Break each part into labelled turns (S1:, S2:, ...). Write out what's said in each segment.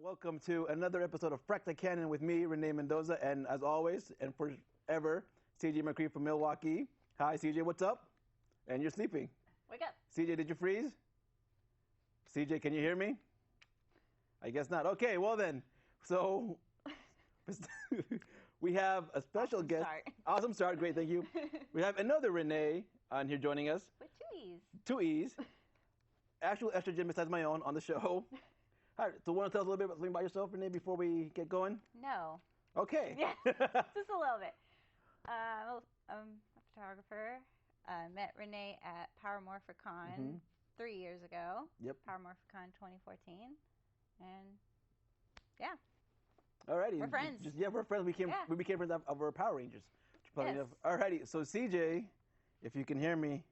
S1: Welcome to another episode of Frack The Canon with me, Renee Mendoza, and as always, and forever, CJ McCree from Milwaukee. Hi, CJ, what's up? And you're sleeping.
S2: Wake up.
S1: CJ, did you freeze? CJ, can you hear me? I guess not. Okay, well then, so we have a special guest.
S2: Start.
S1: Awesome start, great, thank you. We have another Renee on here joining us.
S2: With 2 E's.
S1: 2 E's. Actual estrogen besides my own on the show. All right, so want to tell us a little bit something about yourself, Renee, before we get going?
S2: No.
S1: Okay.
S2: Yeah, just a little bit. I'm a photographer. I met Renee at PowerMorphicon 3 years ago.
S1: Yep.
S2: PowerMorphicon 2014. And yeah.
S1: Alrighty.
S2: We're friends.
S1: We're friends. We became friends of our Power Rangers.
S2: Yes.
S1: Alrighty, so CJ, if you can hear me,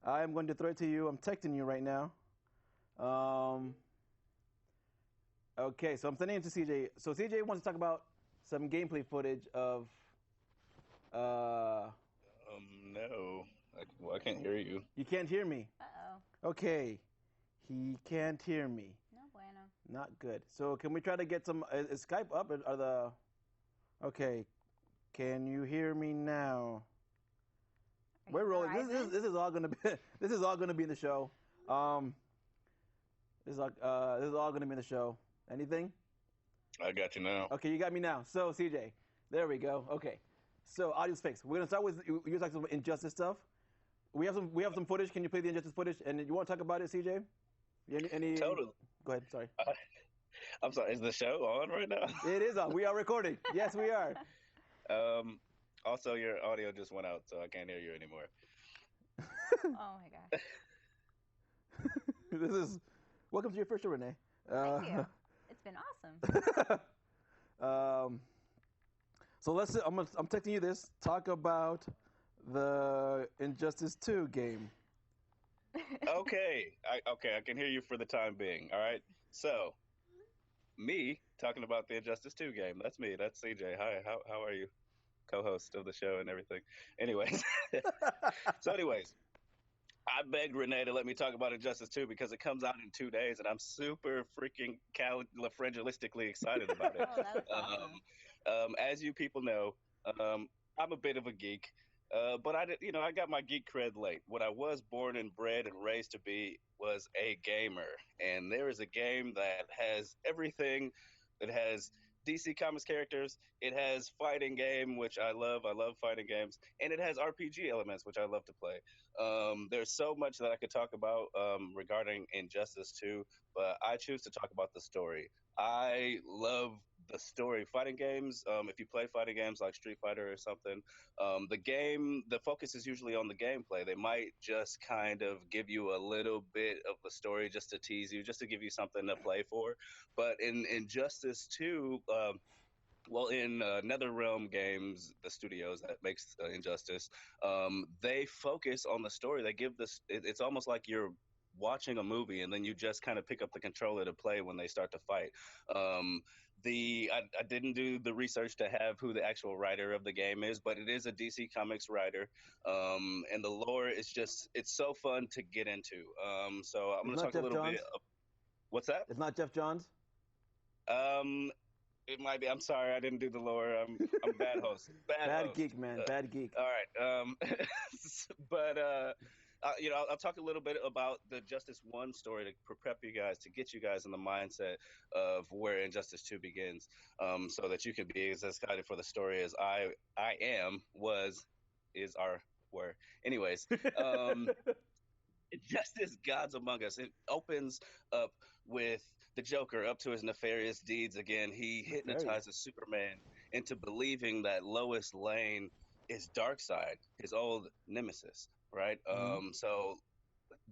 S1: I'm going to throw it to you. I'm texting you right now. Okay, so I'm sending it to CJ. So CJ wants to talk about some gameplay footage of.
S3: No, I can't hear you.
S1: You can't hear me.
S2: Uh-oh.
S1: Okay, he can't hear me.
S2: No bueno.
S1: Not good. So can we try to get some? Is Skype up? Are the? Okay, can you hear me now? We're rolling. This is all gonna be. This is all gonna be in the show. This is all gonna be in the show. Anything?
S3: I got you now.
S1: Okay, you got me now. So CJ, there we go. Okay, so audio's fixed. We're gonna start with you like some Injustice stuff. We have some footage. Can you play the Injustice footage? And you want to talk about it, CJ? Any?
S3: Totally.
S1: Go ahead. Sorry.
S3: I'm sorry. Is the show on right now?
S1: It is on. We are recording. Yes, we are.
S3: Also, your audio just went out, so I can't hear you anymore.
S2: Oh my gosh.
S1: Welcome to your first show, Renee.
S2: Thank you. It's been awesome.
S1: So I'm texting you this. Talk about the Injustice 2 game.
S3: Okay. I can hear you for the time being. All right. So, me talking about the Injustice 2 game. That's me. That's CJ. Hi. How are you? Co-host of the show and everything. Anyways. Anyways. I begged Renee to let me talk about Injustice 2 because it comes out in 2 days, and I'm super freaking califragilistically excited about it.
S2: Oh, that was awesome.
S3: As you people know, I'm a bit of a geek, but I got my geek cred late. What I was born and bred and raised to be was a gamer, and there is a game that has everything. It has DC Comics characters, it has fighting game, which I love fighting games, and it has RPG elements, which I love to play. There's so much that I could talk about regarding Injustice 2, but I choose to talk about the story. I love the story. Fighting games, if you play fighting games like Street Fighter or something, the focus is usually on the gameplay. They might just kind of give you a little bit of the story just to tease you, just to give you something to play for. But in Injustice 2, in NetherRealm Games, the studios that makes Injustice, they focus on the story. They give this. It's almost like you're watching a movie and then you just kind of pick up the controller to play when they start to fight. I didn't do the research to have who the actual writer of the game is, but it is a DC Comics writer. And the lore is it's so fun to get into. So I'm going to talk a little bit. What's that?
S1: It's not Jeff Johns?
S3: It might be. I'm sorry, I didn't do the lore. I'm bad host.
S1: Bad
S3: host.
S1: Geek, man. Bad geek.
S3: All right. But I'll talk a little bit about the Justice 1 story to prep you guys, to get you guys in the mindset of where Injustice 2 begins, so that you can be as excited for the story as I am, was, is, are, were. Anyways, Justice Gods Among Us. It opens up with the Joker up to his nefarious deeds again. He hypnotizes Superman into believing that Lois Lane is Darkseid, his old nemesis, right? So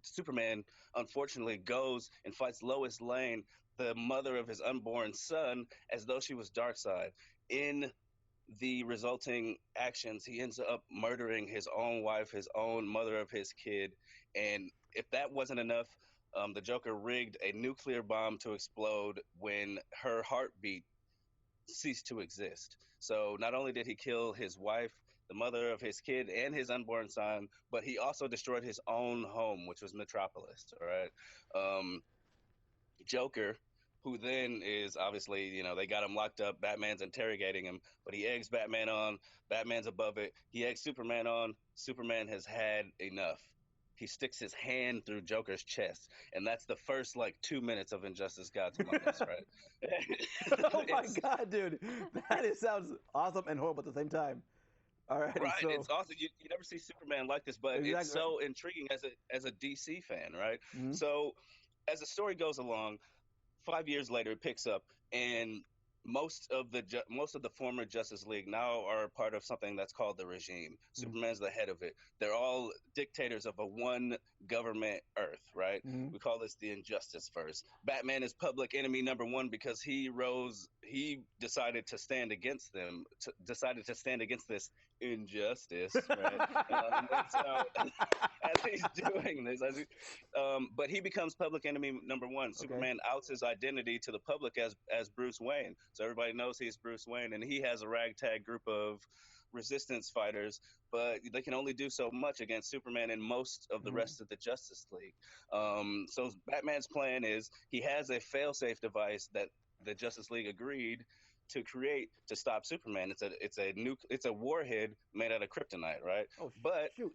S3: Superman unfortunately goes and fights Lois Lane, the mother of his unborn son, as though she was Darkseid. In the resulting actions, he ends up murdering his own wife, his own mother of his kid. And if that wasn't enough, the Joker rigged a nuclear bomb to explode when her heartbeat ceased to exist. So not only did he kill his wife, the mother of his kid, and his unborn son, but he also destroyed his own home, which was Metropolis. All right. Joker who then is obviously, they got him locked up. Batman's interrogating him, but he eggs Batman on. Batman's above it. He eggs Superman on. Superman has had enough. He sticks his hand through Joker's chest, and that's the first 2 minutes of Injustice: Gods Among Us, right?
S1: Oh my God, dude, sounds awesome and horrible at the same time. All right,
S3: right.
S1: so
S3: It's awesome. You never see Superman like this, but
S1: exactly,
S3: it's so intriguing as a DC fan, right?
S1: Mm-hmm.
S3: So as the story goes along, 5 years later, it picks up, and most of the former Justice League now are part of something that's called the regime.
S1: Mm-hmm.
S3: Superman's the head of it. They're all dictators of a one government Earth, right?
S1: Mm-hmm.
S3: We call this the Injustice Verse. Batman is public enemy number one because he decided to stand against them, decided to stand against this injustice, right? As he's doing this, but he becomes public enemy number one.
S1: Okay.
S3: Superman outs his identity to the public as Bruce Wayne, so everybody knows he's Bruce Wayne, and he has a ragtag group of resistance fighters, but they can only do so much against Superman and most of the rest of the Justice League. So Batman's plan is he has a failsafe device that the Justice League agreed to create to stop Superman. It's a warhead made out of kryptonite, right?
S1: Oh,
S3: but
S1: shoot.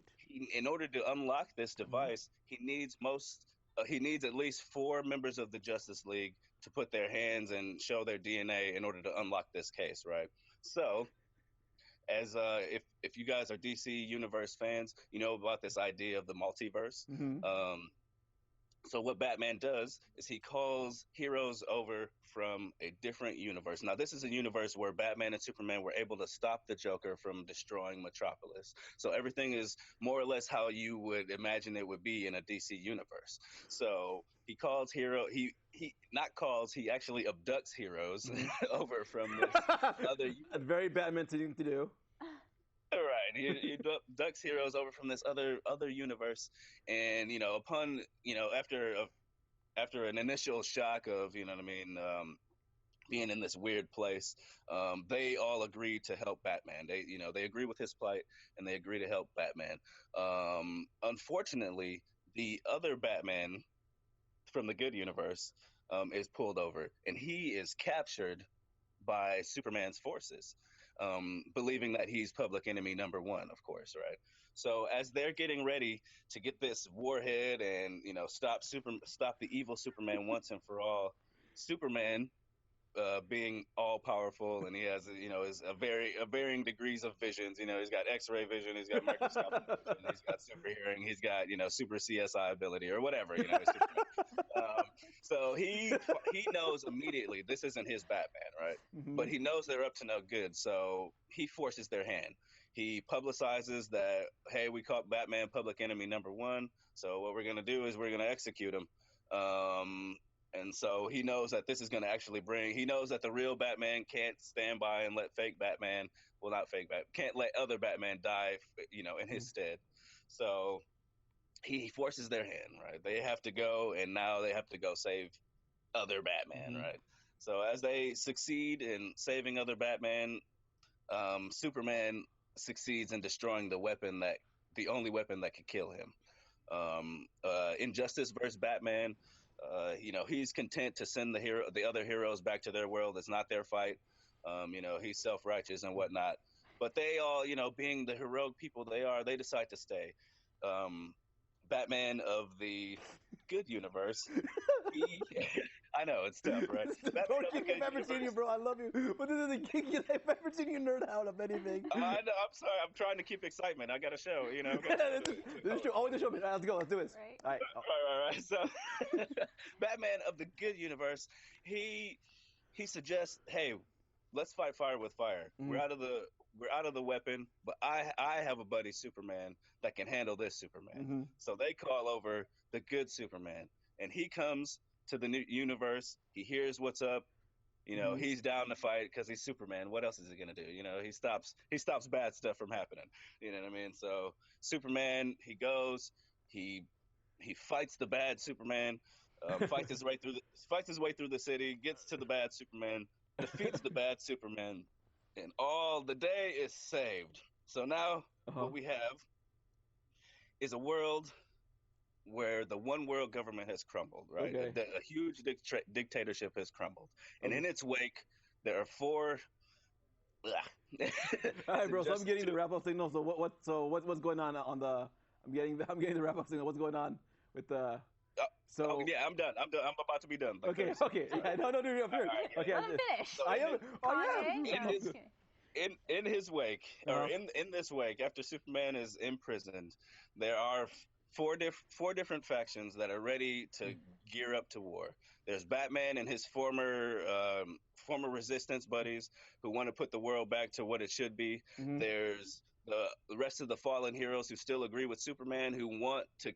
S3: In order to unlock this device, he needs at least 4 members of the Justice League to put their hands and show their DNA in order to unlock this case, right? So, as if you guys are DC Universe fans, you know about this idea of the multiverse.
S1: Mm-hmm.
S3: So what Batman does is he calls heroes over from a different universe. Now, this is a universe where Batman and Superman were able to stop the Joker from destroying Metropolis. So everything is more or less how you would imagine it would be in a DC universe. So he calls he actually abducts heroes over from this other universe.
S1: A very Batman thing to do.
S3: Right, he ducks heroes over from this other universe, and upon after an initial shock of being in this weird place, they all agree to help Batman. They agree with his plight and they agree to help Batman. Unfortunately, the other Batman from the good universe is pulled over, and he is captured by Superman's forces. Believing that he's public enemy number one, of course, right? So as they're getting ready to get this warhead and stop the evil Superman once and for all, Superman, being all powerful, and he has is a varying degrees of visions. He's got X-ray vision, he's got microscopic vision, he's got super hearing, he's got super CSI ability or whatever. So he knows immediately this isn't his Batman, right?
S1: Mm-hmm.
S3: But he knows they're up to no good, so he forces their hand. He publicizes that, hey, we caught Batman public enemy number one, so what we're going to do is we're going to execute him. And so he knows that this is going to actually he knows that the real Batman can't stand by and let can't let other Batman die, in his stead. So he forces their hand, right? They have to go, and now they have to go save other Batman, right? So as they succeed in saving other Batman, Superman succeeds in destroying the only weapon that could kill him. Injustice versus Batman. He's content to send the other heroes back to their world. It's not their fight. He's self-righteous and whatnot. But they all, being the heroic people they decide to stay. Batman of the good universe. I know it's tough, right?
S1: This is the most gig I've ever seen you, bro. I love you, but this is the gig I've ever seen you nerd out of anything.
S3: I know. I'm sorry. I'm trying to keep excitement. I got a show,
S1: This is true. Always a show. Let's go. Let's do this.
S2: Right.
S1: All right.
S3: Right. So, Batman of the good universe, he suggests, hey, let's fight fire with fire. We're out of the weapon, but I have a buddy Superman that can handle this Superman. So they call over the good Superman, and he comes to the new universe. He hears what's up. He's down to fight because he's Superman. What else is he gonna do? He stops bad stuff from happening. You know what I mean? So Superman, he goes, he fights the bad Superman, fights his way through the city, gets to the bad Superman, defeats the bad Superman, and all the day is saved. So now what we have is a world where the one world government has crumbled, right?
S1: Okay.
S3: A huge dictatorship has crumbled. And
S1: Okay.
S3: in its wake, there are four.
S1: All right, bro. So I'm getting the wrap up signal. So what's going on the? I'm getting the wrap up signal. What's going on with the?
S3: So yeah, I'm done. I'm about to be done. Like,
S1: okay. Okay. Yeah, no. You're up here. Okay.
S2: Let him finish.
S3: So
S1: I am.
S3: In his wake, or in this wake, after Superman is imprisoned, there are four different factions that are ready to gear up to war. There's Batman and his former resistance buddies who want to put the world back to what it should be.
S1: Mm-hmm.
S3: There's the rest of the fallen heroes who still agree with Superman, who want to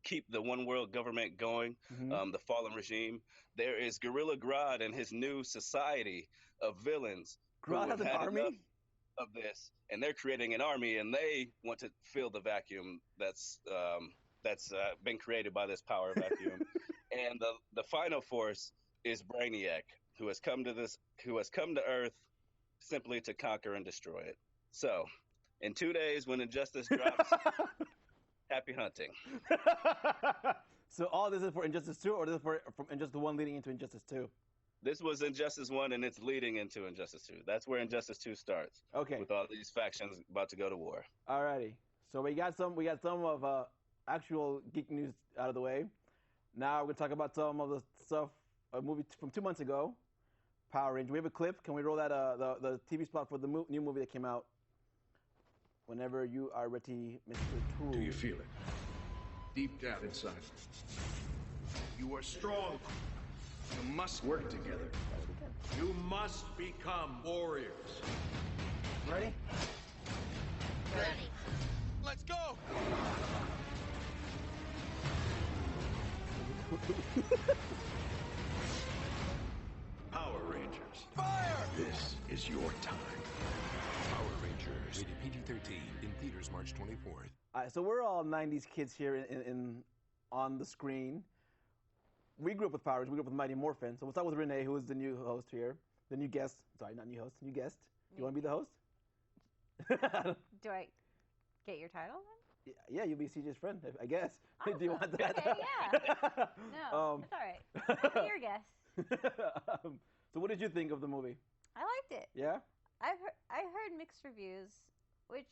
S3: keep the one world government going, the fallen regime. There is Gorilla Grodd and his new society of villains.
S1: Grodd has an army
S3: of this, and they're creating an army, and they want to fill the vacuum that's been created by this power vacuum. And the final force is Brainiac, who has come to Earth simply to conquer and destroy it. So, in 2 days, when Injustice drops, happy hunting.
S1: So all this is for Injustice 2, or this is from Injustice 1 leading into Injustice 2?
S3: This was Injustice 1, and it's leading into Injustice 2. That's where Injustice 2 starts.
S1: Okay.
S3: With all these factions about to go to war.
S1: Alrighty. So we got some of actual geek news out of the way. Now we're gonna talk about some of the stuff, a movie from 2 months ago, Power Rangers. We have a clip. Can we roll that the TV spot for the new movie that came out? Whenever you are ready, Mr. Tool.
S4: Do you feel it? Deep down inside. You are strong. You must work together. You must become warriors.
S1: Ready?
S5: Ready.
S4: Let's go! Power Rangers. Fire! This is your time.
S5: Power Rangers. Rated PG-13 in theaters March 24th.
S1: All right, so we're all 90s kids here in on the screen. We grew up with Power Rangers. We grew up with Mighty Morphin. So we'll start with Renee, who is the new host here. The new guest. Sorry, not new host. New guest. Do you want to be the host?
S2: Do I get your title then?
S1: Yeah, you'll be CJ's friend, I guess.
S2: Oh,
S1: Do you want that?
S2: Okay, yeah. No, it's all right. I'll be your guest.
S1: So what did you think of the movie?
S2: I liked it.
S1: Yeah?
S2: I heard mixed reviews, which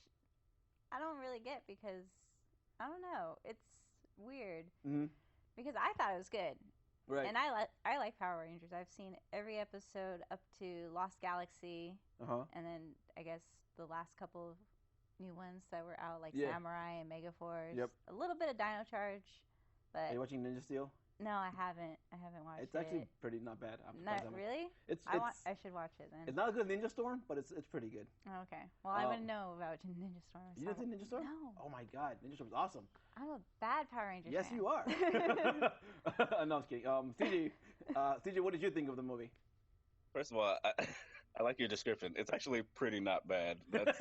S2: I don't really get because, I don't know, it's weird.
S1: Mm-hmm.
S2: Because I thought it was good.
S1: Right.
S2: And I like Power Rangers. I've seen every episode up to Lost Galaxy. And then I guess the last couple of new ones that were out, like Samurai and Megaforce.
S1: Yep.
S2: A little bit of Dino Charge. But
S1: Are you watching Ninja Steel?
S2: no, I haven't watched it.
S1: It's actually pretty not bad.
S2: Not really? I should watch it then.
S1: It's not as good as Ninja Storm, but it's pretty good.
S2: Oh, okay. Well, I wouldn't know about Ninja Storm.
S1: You didn't see Ninja Storm?
S2: No.
S1: Oh my God, Ninja Storm is awesome.
S2: I'm a bad Power Rangers
S1: Yes,
S2: fan.
S1: you are. No, I'm just kidding. CJ, what did you think of the movie?
S3: First of all, I like your description. It's actually pretty not bad. That's,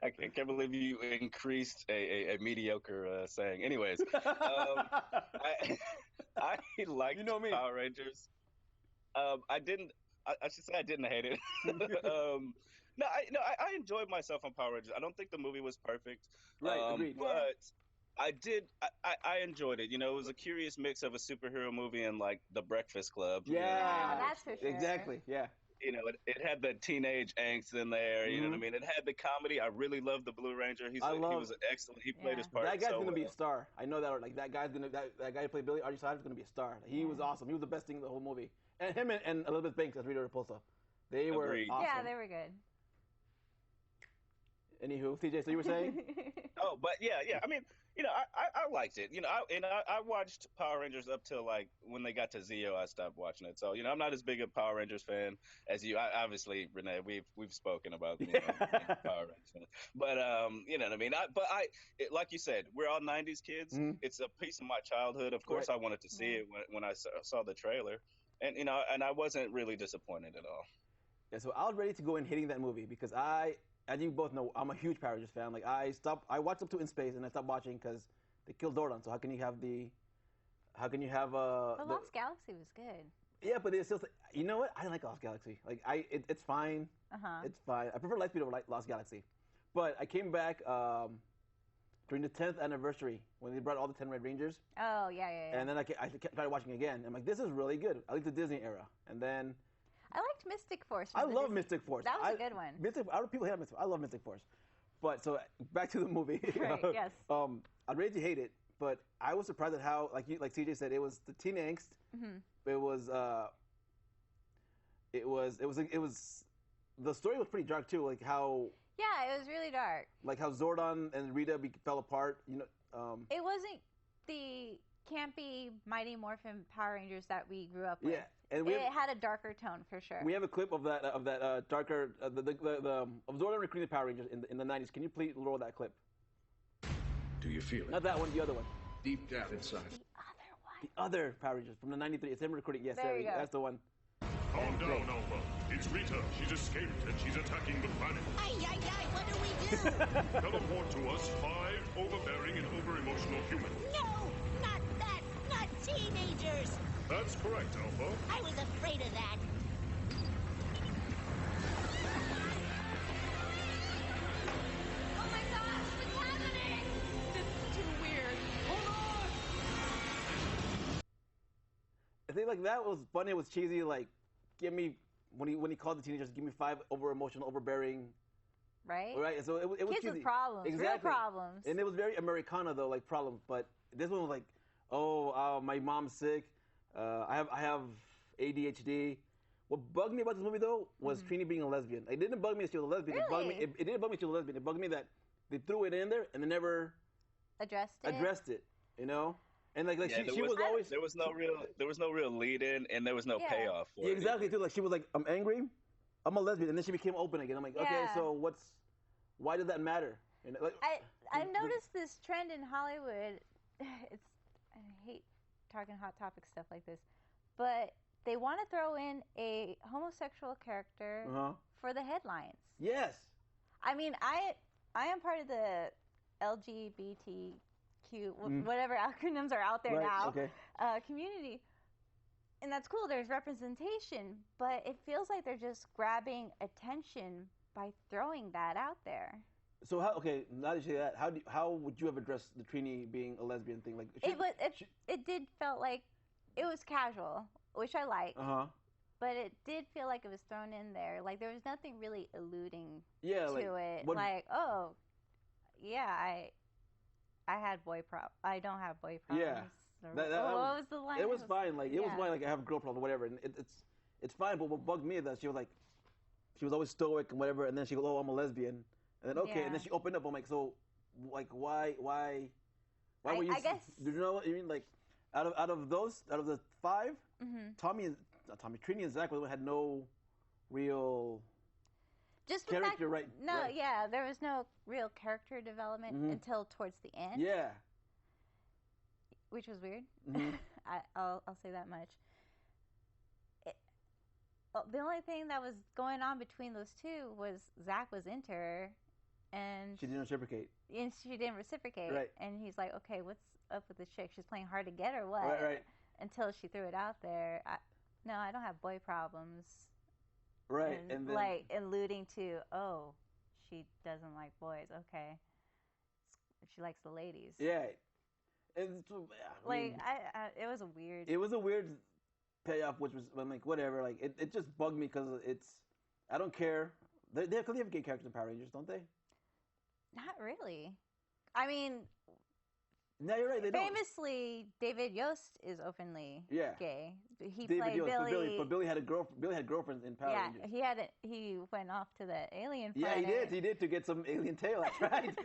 S3: I can't believe you increased a mediocre saying. Anyways, I liked Power Rangers. I should say I didn't hate it. I enjoyed myself on Power Rangers. I don't think the movie was perfect.
S1: Right, agreed.
S3: But I enjoyed it. You know, it was a curious mix of a superhero movie and like The Breakfast Club.
S1: Yeah,
S2: that's for sure.
S1: Exactly. Yeah.
S3: You know, it had the teenage angst in there. You know what I mean? It had the comedy. I really loved the Blue Ranger. He was an excellent. He played his part.
S1: That guy's gonna be a
S3: well.
S1: star. I know that. Like that guy who played Billy Archie is gonna be a star. He was awesome. He was the best thing in the whole movie. And him and Elizabeth Banks as Rita Repulsa, they were awesome.
S2: Yeah, they were good.
S1: Anywho, CJ, so you were saying?
S3: Oh, but yeah. I mean, you know, I liked it. You know, I watched Power Rangers up till like when they got to Zeo, I stopped watching it. So you know, I'm not as big a Power Rangers fan as you. Obviously, Renee, we've spoken about being a Power Rangers fan. But you know what I mean. Like you said, we're all '90s kids.
S1: Mm-hmm.
S3: It's a piece of my childhood. Of course, I wanted to see it when I saw the trailer, and you know, and I wasn't really disappointed at all.
S1: Yeah, so I was ready to go in hitting that movie because as you both know, I'm a huge Power Rangers fan. Like I watched up to In Space and I stopped watching because they killed Zordon. So how can you have
S2: The Lost Galaxy was good.
S1: Yeah, but it's still, you know what? I didn't like Lost Galaxy. Like it's fine. It's fine. I prefer Lightspeed over Lost Galaxy. But I came back during the 10th anniversary when they brought all the 10 Red Rangers.
S2: Oh, yeah.
S1: And then I started watching again. I'm like, this is really good. I like the Disney era. And then
S2: I liked Mystic Force.
S1: I love Mystic Force.
S2: That was a good one.
S1: People hate Mystic Force. I love Mystic Force. But so back to the movie.
S2: Right, yes.
S1: I really hate it, but I was surprised at how, like CJ said, it was the teen angst. It was the story was pretty dark too, like how.
S2: Yeah, it was really dark.
S1: Like how Zordon and Rita fell apart, you know.
S2: It wasn't the campy Mighty Morphin Power Rangers that we grew up with.
S1: Yeah, and
S2: it had a darker tone for sure.
S1: We have a clip of that darker of Zordon recruiting the Power Rangers in the 90s. Can you please roll that clip?
S4: Do you feel it?
S1: Not that one, the other one.
S4: Deep down inside.
S2: The other one.
S1: The other Power Rangers from the 93. It's him recruiting. Yes,
S2: there you go.
S1: That's the one.
S6: Calm down, Alpha. It's Rita. She's escaped and she's attacking the planet.
S7: Ay, what do we do?
S6: Teleport to us 5 overbearing and over-emotional humans.
S7: No, not that. Not teenagers.
S6: That's correct, Alpha.
S7: I was afraid of that.
S8: Oh my gosh, what's happening? This is too weird. Hold on!
S1: I think like that was funny. It was cheesy. Like, give me when he called the teenagers, give me 5 over-emotional, overbearing.
S2: Right.
S1: Right. So it was
S2: kids
S1: cheesy.
S2: with problems.
S1: Exactly.
S2: Real problems.
S1: And it was very Americana though, like problems. But this one was like, my mom's sick. I have ADHD. What bugged me about this movie though was Trini being a lesbian. It didn't bug me that she was a lesbian.
S2: Really?
S1: It didn't bug me that she was a lesbian. It bugged me that they threw it in there and they never
S2: addressed it.
S1: You know. And like
S3: yeah,
S1: she was always
S3: there was no real lead in and there was no payoff for it.
S1: Exactly too. Like she was like, I'm angry, I'm a lesbian, and then she became open again. I'm like, okay, so why did that matter? You know, like,
S2: I've noticed this trend in Hollywood. I hate talking hot topic stuff like this, but they want to throw in a homosexual character for the headlines.
S1: Yes.
S2: I mean, I am part of the LGBTQ, whatever acronyms are out there now, community. And that's cool, there's representation, but it feels like they're just grabbing attention by throwing that out there.
S1: So now that you say that, how would you have addressed the Trini being a lesbian thing? Like
S2: it did felt like it was casual, which I like. But it did feel like it was thrown in there. Like there was nothing really alluding to it. Like, oh, yeah, I had boy problem. I don't have boy problems.
S1: Yeah.
S2: What was the line?
S1: It was fine. Like it was fine. Like I have a girl problem, whatever. And it's fine. But what bugged me is that she was always stoic and whatever. And then she goes, "Oh, I'm a lesbian." And then and then she opened up. I'm like, so, like, why were you?
S2: I guess.
S1: Do you know what I mean? Like, out of the 5, Trini and Zach had no real character, right?
S2: No, there was no real character development until towards the end.
S1: Yeah.
S2: Which was weird. I'll say that much. The only thing that was going on between those two was Zach was into her, and
S1: she didn't reciprocate.
S2: Right. And he's like, okay, what's up with this chick? She's playing hard to get or what?
S1: Right.
S2: Until she threw it out there. No, I don't have boy problems.
S1: Right.
S2: And then, like alluding to, oh, she doesn't like boys. Okay. She likes the ladies.
S1: Yeah. And so,
S2: it was a weird.
S1: It was a weird payoff, which was, I'm like, whatever. Like, it just bugged me because I don't care. They have gay characters in Power Rangers, don't they?
S2: Not really. I mean,
S1: no, you're right. They
S2: famously, David Yost is openly gay. He played Billy.
S1: But Billy had girlfriends in Power Rangers.
S2: Yeah, he went off to the alien planet.
S1: Yeah, he did to get some alien tail. That's right.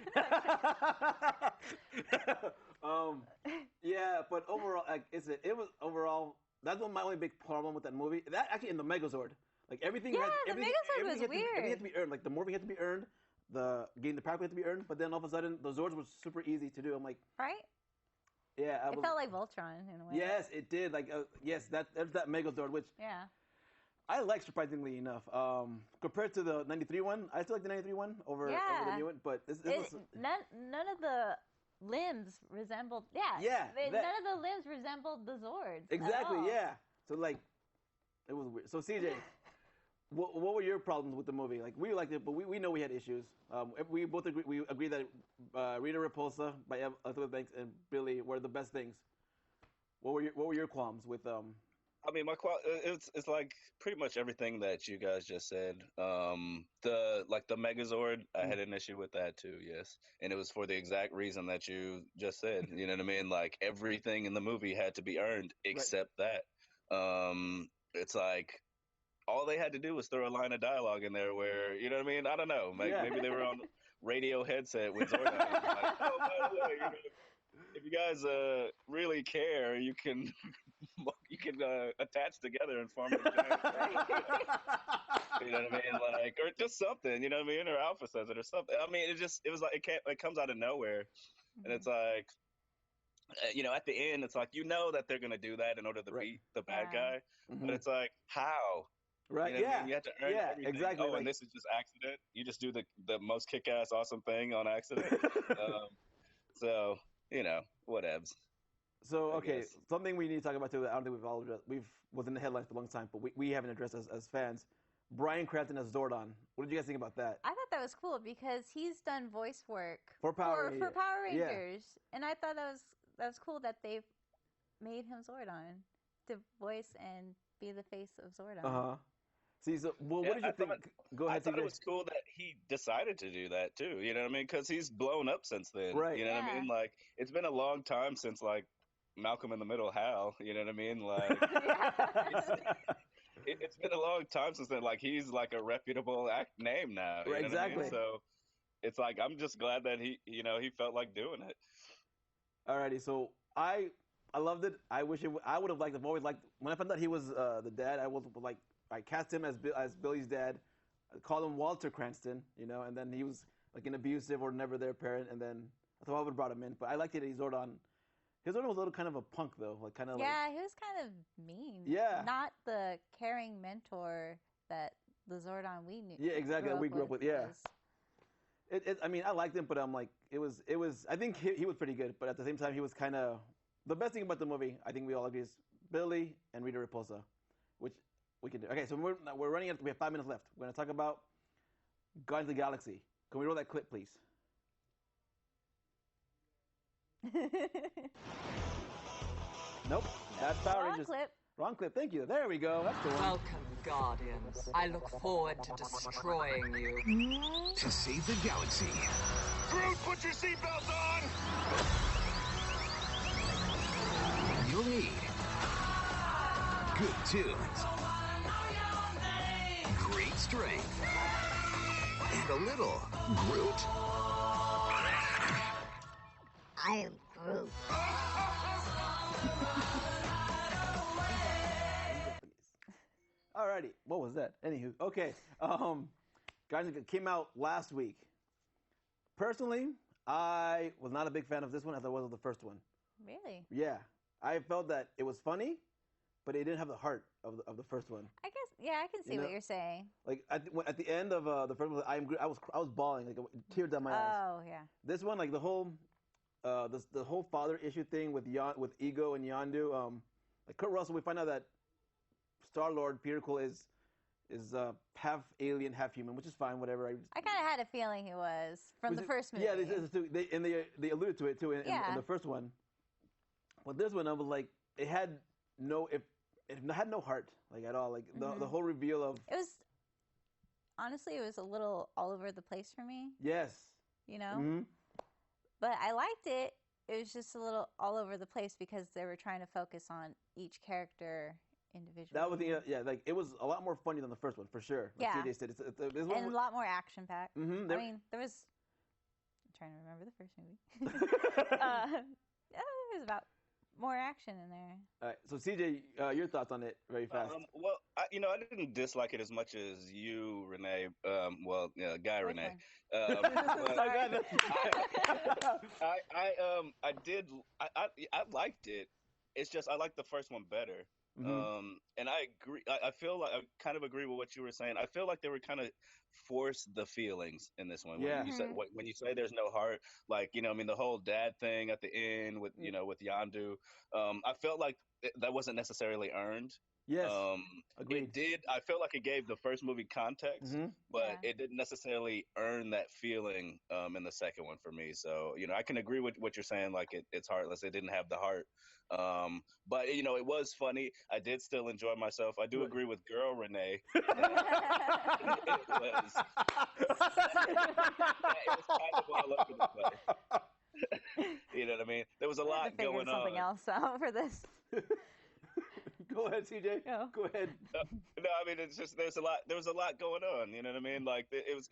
S1: Yeah, but overall, like, it was overall. That's my only big problem with that movie. That actually in the Megazord, like everything.
S2: Yeah, the Megazord was weird.
S1: Everything had to be earned. Like the morphing had to be earned. Getting the power had to be earned. But then all of a sudden, the Zords were super easy to do. I'm like,
S2: right?
S1: Yeah,
S2: it felt like Voltron in a way.
S1: Yes, it did. Like, there's that Megazord, which I like surprisingly enough. Compared to the '93 one, I still like the '93 one over the new one. But this was
S2: none of the limbs resembled. None of the limbs resembled the Zords.
S1: Exactly. Yeah. So like, it was weird. So CJ, What were your problems with the movie? Like, we liked it, but we know we had issues. We both agree that Rita Repulsa by Elizabeth Banks and Billy were the best things. What were your qualms with
S3: I mean, it's like pretty much everything that you guys just said. The Megazord, I had an issue with that too, yes, and it was for the exact reason that you just said. You know what I mean? Like everything in the movie had to be earned except that. It's like all they had to do was throw a line of dialogue in there where, you know what I mean? I don't know, maybe they were on radio headset with Zordon. Like, oh, by the way, you know, if you guys really care, you can attach together and form a giant. You know what I mean? Like, or just something. You know what I mean? Or Alpha says it or something. I mean, it was like it comes out of nowhere, and it's like, you know, at the end, it's like that they're gonna do that in order to beat the bad guy, but it's like how.
S1: Right.
S3: You know what I mean? You have to earn everything.
S1: Exactly.
S3: Oh, and this is just accident. You just do the most kick-ass awesome thing on accident. So, you know, whatevs.
S1: So, okay, something we need to talk about too that I don't think we've all addressed. Was in the headlines for a long time, but we haven't addressed as fans. Bryan Cranston as Zordon. What did you guys think about that?
S2: I thought that was cool because he's done voice work
S1: for Power
S2: Rangers, and I thought that was cool that they made him Zordon to voice and be the face of Zordon.
S1: See, so, what did you think? Go ahead.
S3: I thought it was cool that he decided to do that too. You know what I mean? Because he's blown up since then.
S1: Right.
S3: You know what I mean? Like it's been a long time since like Malcolm in the Middle, Hal. You know what I mean? Like it's been a long time since then. Like he's like a reputable name now. You know
S1: exactly.
S3: What I mean? So it's like I'm just glad that he felt like doing it.
S1: Alrighty, so I loved it. I wish I would have liked. I've always liked when I found out he was the dad. I cast him as Billy's dad. I called him Walter Cranston, you know, and then he was like an abusive or never there parent, and then I thought I would have brought him in. But I liked it that he's Zordon. His Zordon was a little kind of a punk though, like kind of
S2: he was kind of mean.
S1: Yeah,
S2: not the caring mentor that the Zordon we knew.
S1: Yeah, exactly. We grew up with. Yeah. I mean, I liked him, but I'm like, it was. I think he was pretty good, but at the same time, he was kind of. The best thing about the movie, I think we all agree, is Billy and Rita Repulsa, which we can do. Okay, so we're running out. We have 5 minutes left. We're going to talk about Guardians of the Galaxy. Can we roll that clip, please? Nope. That's Power Rangers. Wrong clip. Thank you. There we go. That's the one.
S9: Welcome, Guardians. I look forward to destroying you.
S4: To save the galaxy.
S6: Groot, put your seatbelts on!
S4: You'll need good tunes, great strength, and a little Groot.
S7: I am Groot.
S1: Alrighty, what was that? Anywho, okay. Guardians came out last week. Personally, I was not a big fan of this one as I was of the first one.
S2: Really?
S1: Yeah, I felt that it was funny, but it didn't have the heart of the first one.
S2: I guess, yeah, I can see what you're saying.
S1: Like at the end of the first one, I was bawling, like tears down my eyes.
S2: Oh yeah.
S1: This one, like the whole father issue thing with Ego and Yondu. Like Kurt Russell, we find out that Star-Lord, Peter Quill is half alien, half human, which is fine, whatever.
S2: I kind of had a feeling he was from the first movie.
S1: Yeah, they alluded to it too in the first one. But this one, I was like, it had no heart, like at all. Like the whole reveal of
S2: it was honestly, it was a little all over the place for me.
S1: Yes.
S2: You know, but I liked it. It was just a little all over the place because they were trying to focus on each character individually.
S1: That was like it was a lot more funny than the first one for sure. Like
S2: yeah,
S1: CJ said,
S2: and a lot more action packed. I mean, there was. I'm trying to remember the first movie. It was about more action in there.
S1: All right, so CJ, your thoughts on it very fast.
S3: Well, I didn't dislike it as much as you, Renee. Guy Renee. I did. I liked it. It's just I liked the first one better. And I agree. I feel like I kind of agree with what you were saying. I feel like they were kind of forced the feelings in this one.
S1: Yeah.
S3: When you say there's no heart, like I mean the whole dad thing at the end with with Yondu. I felt like that wasn't necessarily earned.
S1: Yes. Agreed.
S3: I felt like it gave the first movie context, but it didn't necessarily earn that feeling in the second one for me. So, I can agree with what you're saying. Like it's heartless. It didn't have the heart. But it was funny. I did still enjoy myself. I do agree with girl Renee. It was kind of all over the place. You know what I mean? There was a lot going on.
S2: Something else out for this.
S1: Go ahead, CJ. Go ahead.
S3: No, I mean it's just there was a lot going on. You know what I mean? Like it was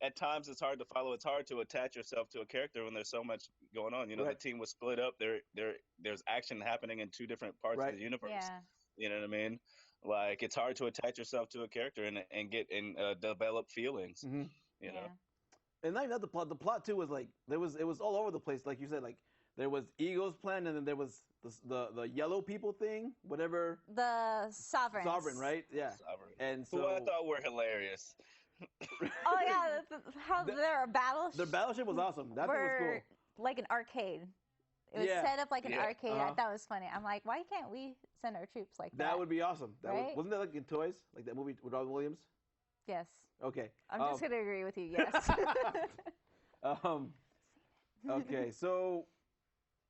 S3: at times it's hard to follow. It's hard to attach yourself to a character when there's so much going on. The team was split up. There's action happening in two different parts of the universe. Yeah. You know what I mean? Like it's hard to attach yourself to a character and get and develop feelings. You know.
S1: And not the plot. The plot too was like it was all over the place. Like you said, like there was Ego's plan, and then there was the yellow people thing, whatever.
S2: The sovereigns.
S1: Sovereign, right? Yeah.
S3: Sovereign.
S1: And so
S3: who I thought were hilarious.
S2: Oh yeah, how their battleship.
S1: Their battleship was awesome. That thing was cool.
S2: Like an arcade. It was set up like an arcade. I thought it was funny. I'm like, why can't we send our troops like that?
S1: That would be awesome. Wasn't that like in Toys, like that movie with Robin Williams?
S2: Yes.
S1: Okay.
S2: I'm just gonna agree with you. Yes.
S1: Okay. So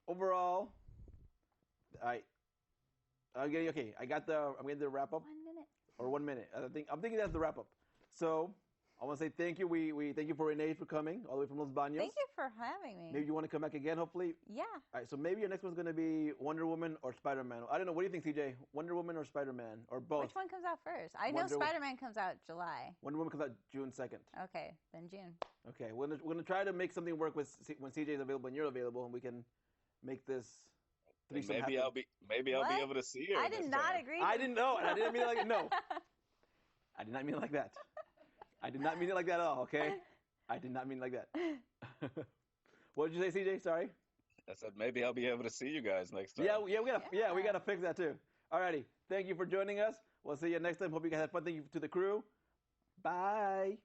S1: overall, I'm getting the wrap up.
S2: 1 minute.
S1: Or 1 minute. I'm thinking that's the wrap up. So I want to say thank you. We thank you for Renee for coming all the way from Los Baños.
S2: Thank you for having me.
S1: Maybe you want to come back again, hopefully.
S2: Yeah.
S1: All right. So maybe your next one's going to be Wonder Woman or Spider-Man. I don't know. What do you think, CJ? Wonder Woman or Spider-Man or both?
S2: Which one comes out first? I know Spider-Man comes out July.
S1: Wonder Woman comes out June 2nd.
S2: Okay, then June.
S1: Okay, we're gonna try to make something work when CJ is available and you're available, and we can make this.
S3: Maybe I'll be able to see her.
S2: I did not agree.
S1: I didn't know, and I didn't mean it like no. I did not mean it like that. I did not mean it like that at all. Okay, I did not mean it like that. What did you say, CJ? Sorry.
S3: I said maybe I'll be able to see you guys next time.
S1: We gotta fix that too. Alrighty, thank you for joining us. We'll see you next time. Hope you guys had fun. Thank you to the crew. Bye.